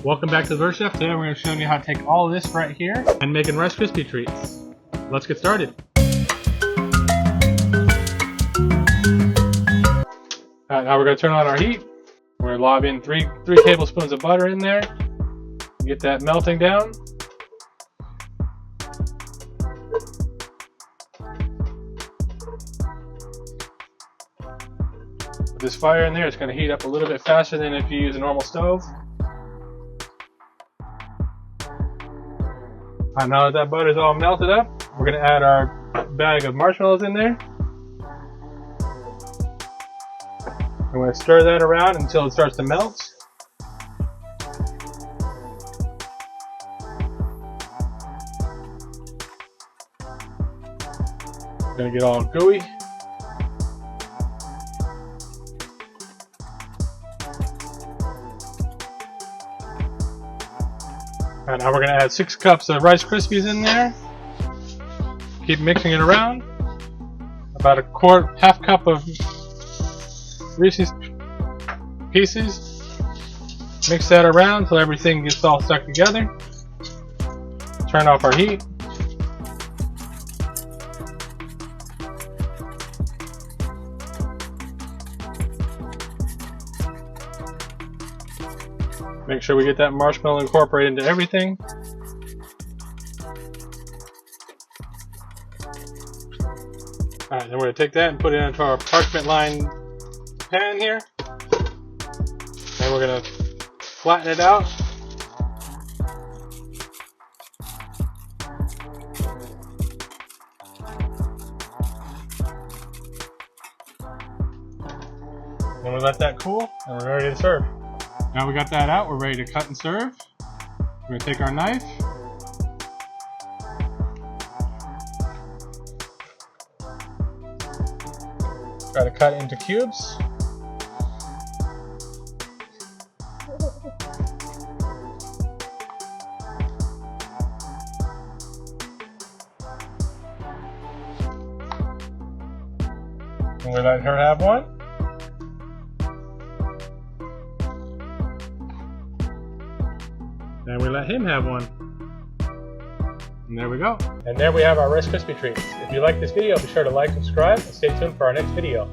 Welcome back to the Bird Chef. Today we're going to show you how to take all of this right here and making Rice Krispie treats. Let's get started. Alright, now we're going to turn on our heat. We're going to lob in three tablespoons of butter in there. Get that melting down. With this fire in there, it's going to heat up a little bit faster than if you use a normal stove. Now that that butter's all melted up, we're going to add our bag of marshmallows in there. I'm going to stir that around until it starts to melt. It's going to get all gooey. And now we're going to add 6 cups of Rice Krispies in there. Keep mixing it around. About half cup of Reese's Pieces. Mix that around until everything gets all stuck together. Turn off our heat. Make sure we get that marshmallow incorporated into everything. Alright, then we're going to take that and put it into our parchment lined pan here. And we're going to flatten it out. Then we let that cool and we're ready to serve. Now we got that out, we're ready to cut and serve. We're going to take our knife. Try to cut it into cubes. And we let her have one. And we let him have one. And there we go. And there we have our Rice Krispie treats. If you like this video, be sure to like, subscribe, and stay tuned for our next video.